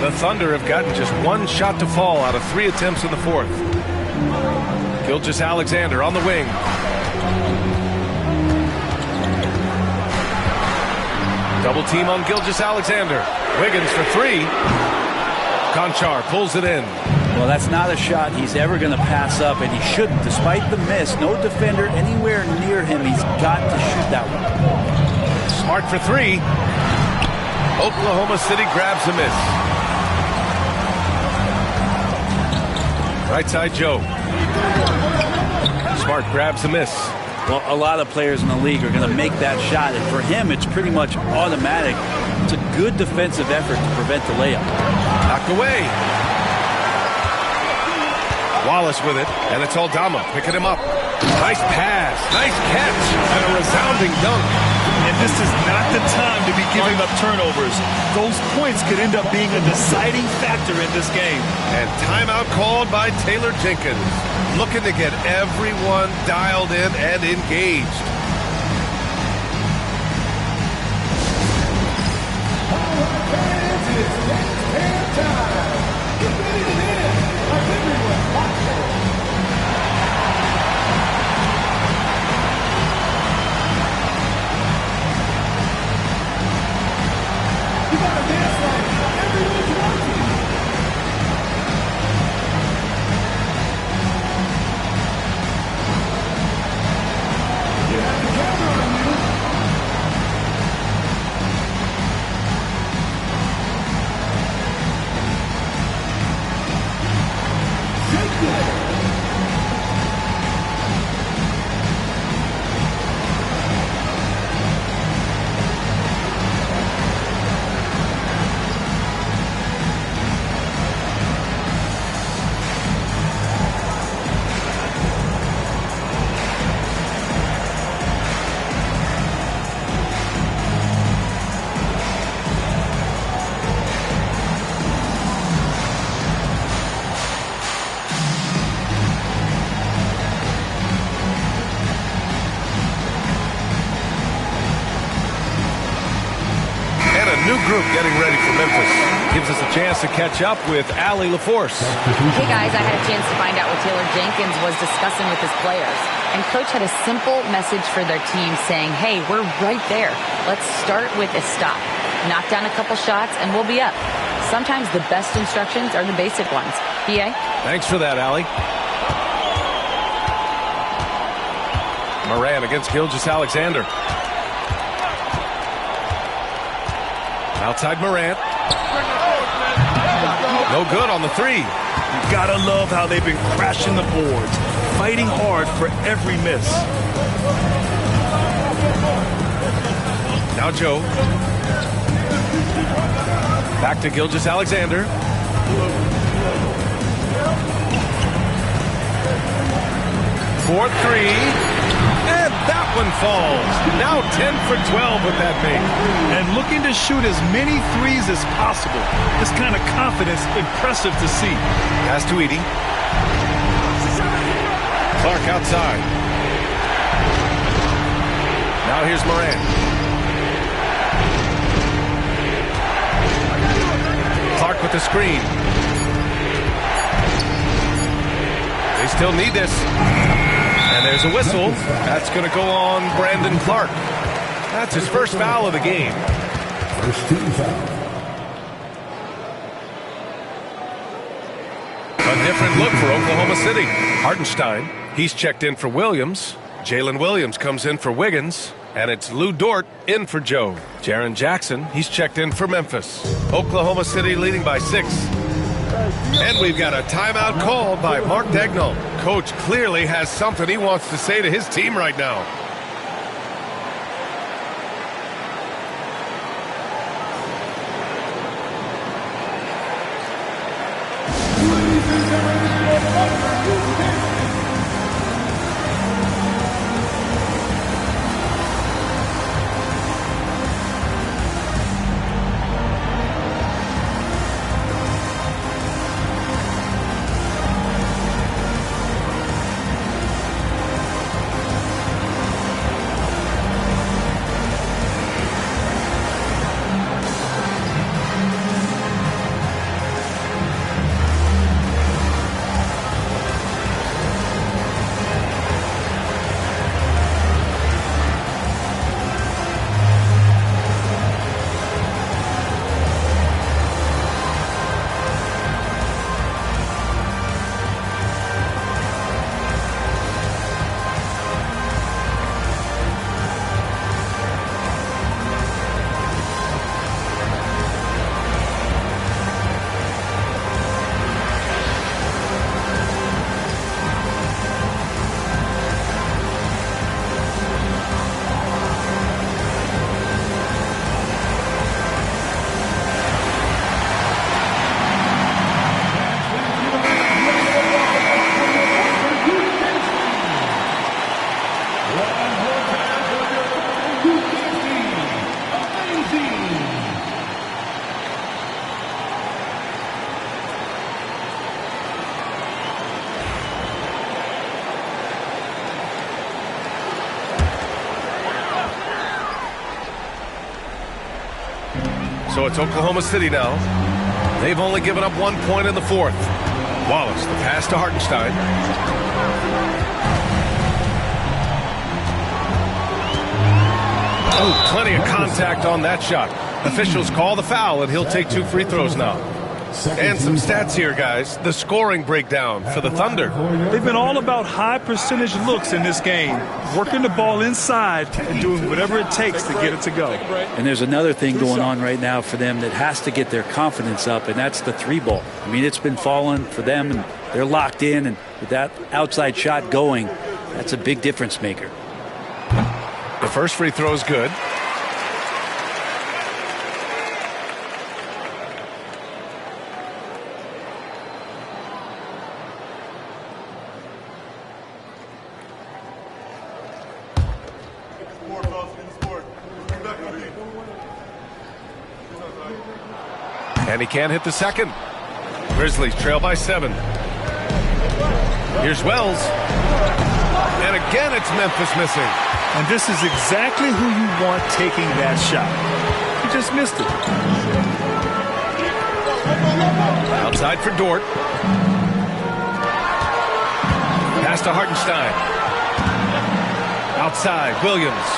A: The Thunder have gotten just one shot to fall out of 3 attempts in the fourth. Gilgeous-Alexander on the wing. Double team on Gilgeous-Alexander. Wiggins for 3. Conchar pulls it in.
D: Well, that's not a shot he's ever going to pass up, and he shouldn't. Despite the miss, no defender anywhere near him. He's got to shoot that one.
A: Smart for 3. Oklahoma City grabs a miss. Right side Joe. Smart grabs a miss.
D: Well, a lot of players in the league are going to make that shot, and for him, it's pretty much automatic. It's a good defensive effort to prevent the layup.
A: Knocked away. Wallace with it, and it's Aldama picking him up. Nice pass, nice catch, and a resounding dunk.
B: And this is not the time to be giving up turnovers. Those points could end up being a deciding factor in this game.
A: And timeout called by Taylor Jenkins, looking to get everyone dialed in and engaged. Group getting ready for Memphis. Gives us a chance to catch up with Allie LaForce.
E: Hey guys, I had a chance to find out what Taylor Jenkins was discussing with his players. And coach had a simple message for their team saying, hey, we're right there. Let's start with a stop. Knock down a couple shots and we'll be up. Sometimes the best instructions are the basic ones. PA?
A: Thanks for that, Allie. Moran against Gilgeous-Alexander. Outside Morant. No good on the 3.
B: You gotta love how they've been crashing the boards, fighting hard for every miss.
A: Now Joe. Back to Gilgeous-Alexander. For 3. And that one falls. Now 10 for 12 with that make.
B: And looking to shoot as many threes as possible. This kind of confidence, impressive to see.
A: Pass to Edey. Clark outside. Now here's Moran. Clark with the screen. They still need this. And there's a whistle. That's going to go on Brandon Clark. That's his first foul of the game.
F: First team foul.
A: A different look for Oklahoma City. Hartenstein, he's checked in for Williams. Jalen Williams comes in for Wiggins. And it's Lou Dort in for Joe. Jaren Jackson, he's checked in for Memphis. Oklahoma City leading by 6. And we've got a timeout called by Mark Daigneault. Coach clearly has something he wants to say to his team right now. So it's Oklahoma City now. They've only given up 1 point in the fourth. Wallace, the pass to Hartenstein. Oh, plenty of contact on that shot. Officials call the foul, and he'll take 2 free throws now. And some stats here, guys. The scoring breakdown for the Thunder.
B: They've been all about high percentage looks in this game, working the ball inside and doing whatever it takes to get it to go.
D: And there's another thing going on right now for them that has to get their confidence up, and that's the 3-ball. I mean, it's been falling for them, and they're locked in, and with that outside shot going, that's a big difference maker.
A: The first free throw is good. And he can't hit the second. Grizzlies trail by 7. Here's Wells. And again, it's Memphis missing.
B: And this is exactly who you want taking that shot. He just missed it.
A: Outside for Dort. Pass to Hartenstein. Outside, Williams.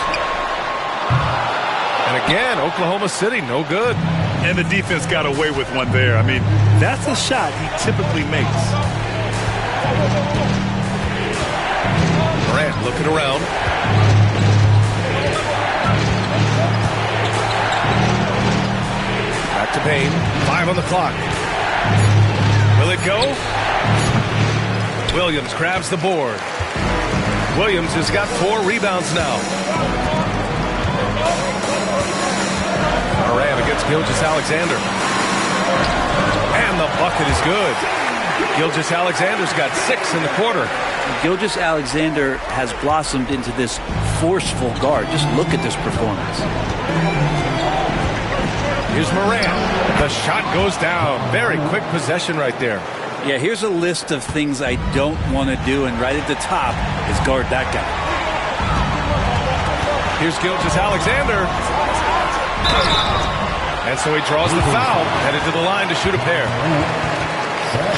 A: And again, Oklahoma City, no good.
B: And the defense got away with one there. I mean, that's a shot he typically makes.
A: Morant looking around. Back to Payne. 5 on the clock. Will it go? Williams grabs the board. Williams has got 4 rebounds now. Morant against Gilgeous-Alexander. And the bucket is good. Gilgeous-Alexander's got 6 in the quarter.
D: Gilgeous-Alexander has blossomed into this forceful guard. Just look at this performance.
A: Here's Morant. The shot goes down. Very quick possession right there.
D: Yeah, here's a list of things I don't want to do, and right at the top is guard that guy.
A: Here's Gilgeous-Alexander. And so he draws the foul, headed to the line to shoot a pair.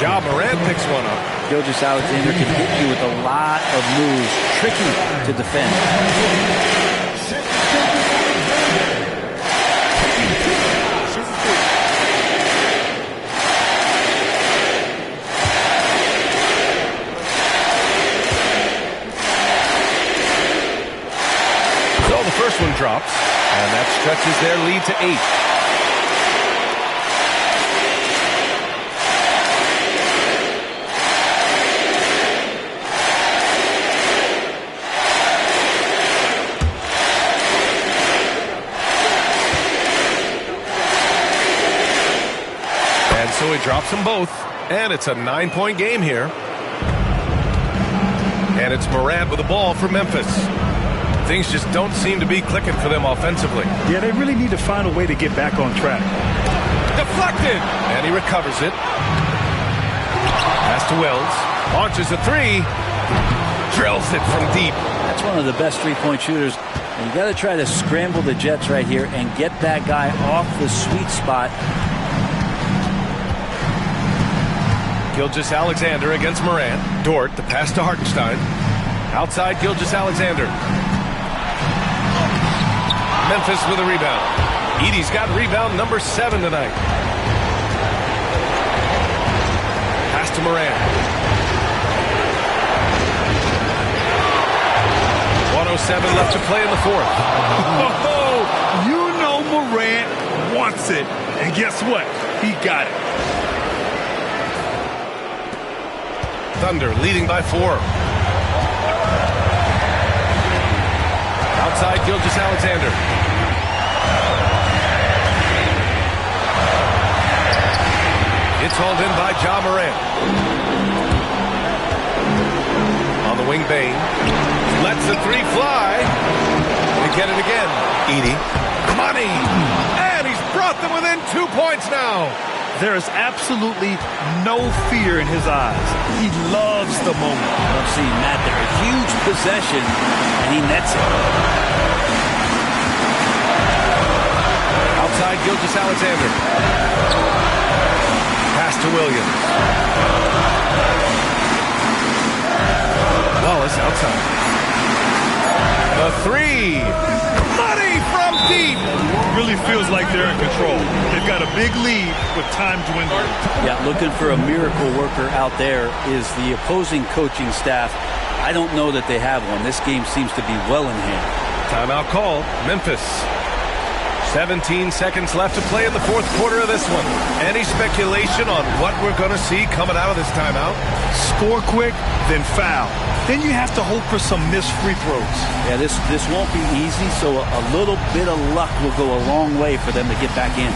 A: Ja Morant picks one up.
D: Gilgeous-Alexander can hit you with a lot of moves. Tricky to defend.
A: So the first one drops, and that stretches their lead to 8. So he drops them both, and it's a 9-point game here. And it's Morant with the ball for Memphis. Things just don't seem to be clicking for them offensively.
B: Yeah, they really need to find a way to get back on track.
A: Deflected, and he recovers it. Pass to Wells. Launches a 3. Drills it from deep.
D: That's one of the best three-point shooters. And you got to try to scramble the Jets right here and get that guy off the sweet spot.
A: Gilgeous-Alexander against Morant. Dort, the pass to Hartenstein. Outside, Gilgeous-Alexander. Memphis with a rebound. Edey's got rebound number 7 tonight. Pass to Morant. 1:07 left to play in the fourth.
B: Oh, you know Morant wants it. And guess what? He got it.
A: Thunder leading by 4. Outside, Gilgeous-Alexander. It's hauled in by Ja Morant. On the wing, Bane. Lets the 3 fly. To get it again. Edey. Money. And he's brought them within 2 points now.
B: There is absolutely no fear in his eyes. He loves the moment.
D: I'm seeing that there. A huge possession, and he nets it.
A: inside Gilgeous-Alexander. Pass to Williams. Wallace outside. The three. Money from deep.
B: Really feels like they're in control. They've got a big lead with time dwindling.
D: Yeah, looking for a miracle worker out there is the opposing coaching staff. I don't know that they have one. This game seems to be well in hand.
A: Timeout called. Memphis. 17 seconds left to play in the fourth quarter of this one. Any speculation on what we're going to see coming out of this timeout?
B: Score quick, then foul. Then you have to hope for some missed free throws.
D: Yeah, this won't be easy, so a little bit of luck will go a long way for them to get back in.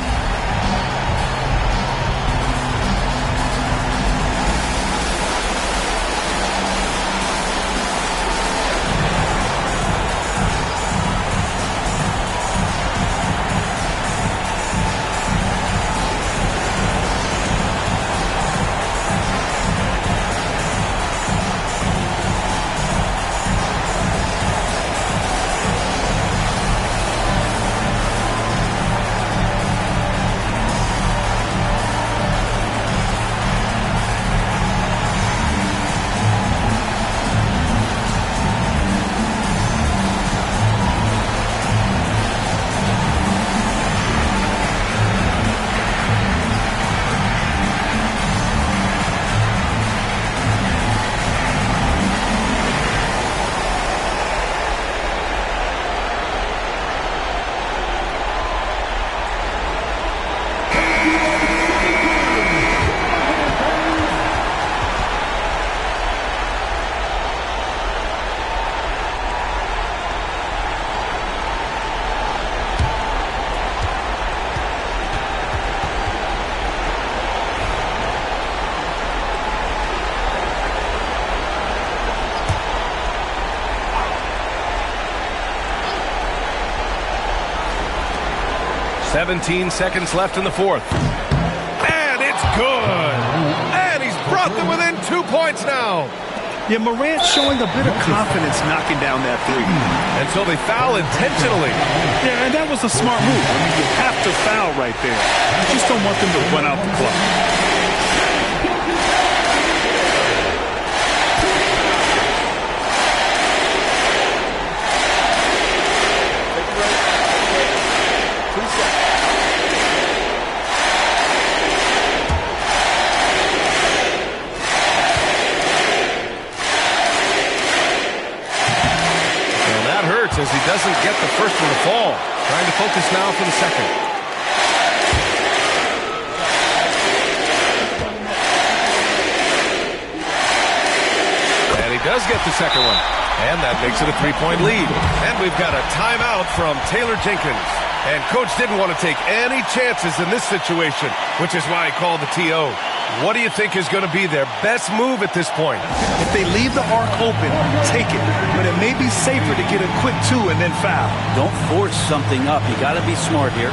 A: "17 seconds left in the fourth. And it's good. And he's brought them within 2 points now.
B: Yeah, Morant showing a bit of confidence knocking down that three.
A: Until they foul intentionally.
B: Yeah, and that was a smart move. I mean, you have to foul right there. You just don't want them to run out the clock.
A: As he doesn't get the first one to fall. Trying to focus now for the second. And he does get the second one. And that makes it a 3-point lead. And we've got a timeout from Taylor Jenkins. And Coach didn't want to take any chances in this situation, which is why he called the TO. What do you think is going to be their best move at this point?
B: If they leave the arc open, take it. But it may be safer to get a quick two and then foul.
D: Don't force something up. You got to be smart here.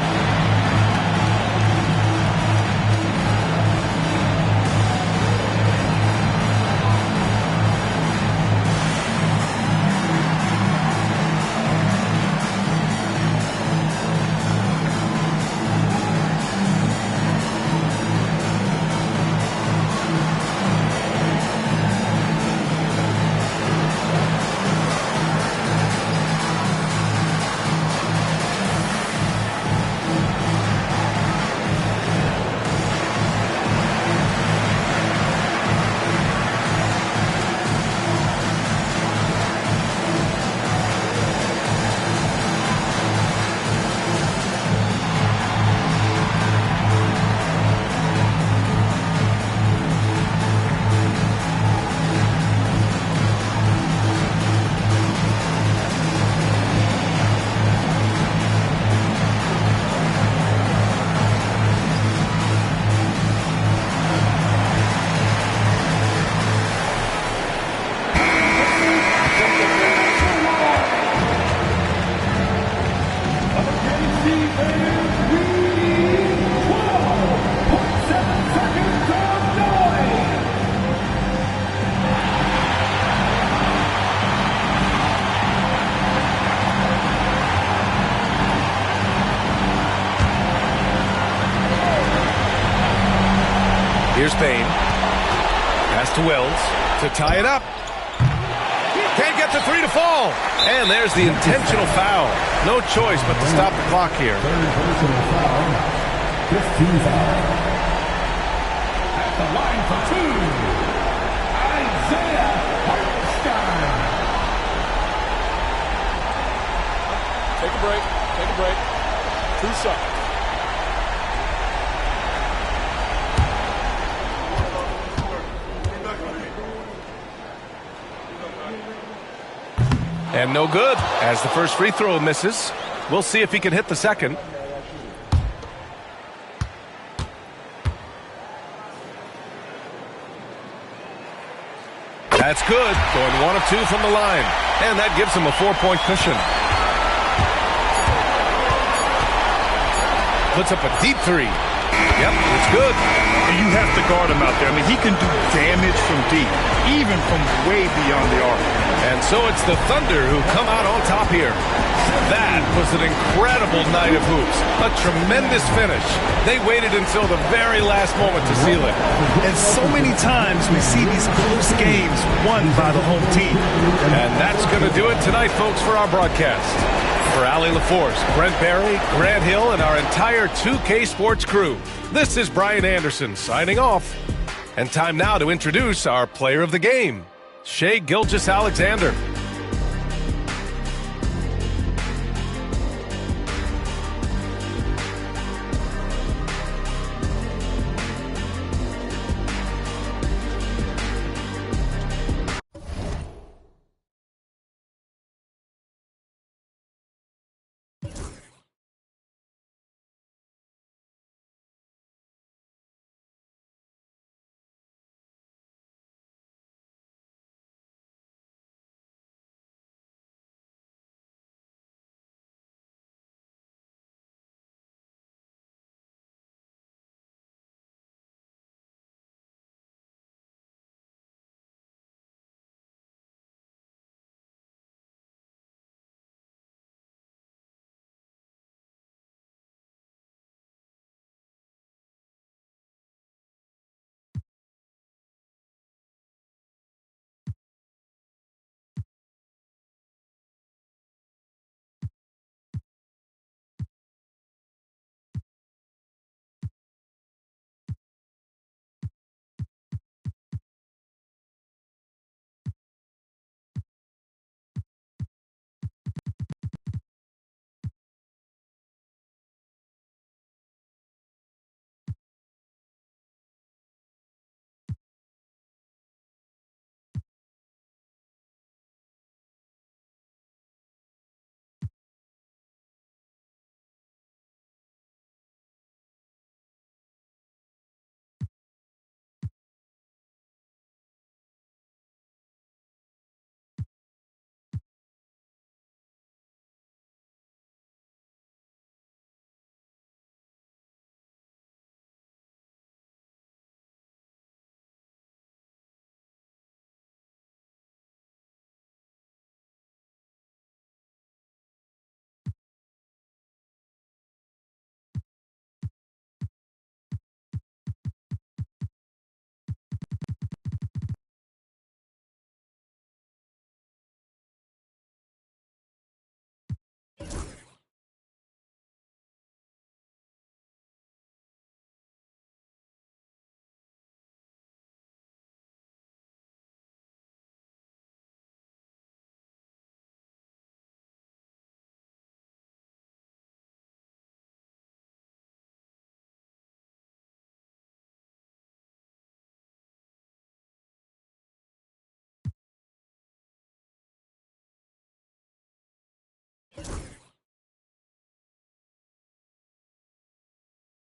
A: Here's Payne. Pass to Wells to tie it up. Can't get the three to fall. And there's the intentional foul. No choice but to stop the clock here.
F: Third personal foul. 15 foul. At the line for two, Isaiah Hartenstein.
G: Take a break. Take a break. 2 shots.
A: And no good, as the first free throw misses. We'll see if he can hit the second. That's good, going 1 of 2 from the line. And that gives him a 4-point cushion. Puts up a deep three. Yep, it's good.
B: And you have to guard him out there. I mean, he can do damage from deep, even from way beyond the arc.
A: And so it's the Thunder who come out on top here. That was an incredible night of hoops. A tremendous finish. They waited until the very last moment to seal it.
B: And so many times we see these close games won by the home team.
A: And that's going to do it tonight, folks, for our broadcast. For Allie LaForce, Brent Barry, Grant Hill, and our entire 2K Sports crew, this is Brian Anderson signing off. And time now to introduce our player of the game, Shai Gilgeous-Alexander.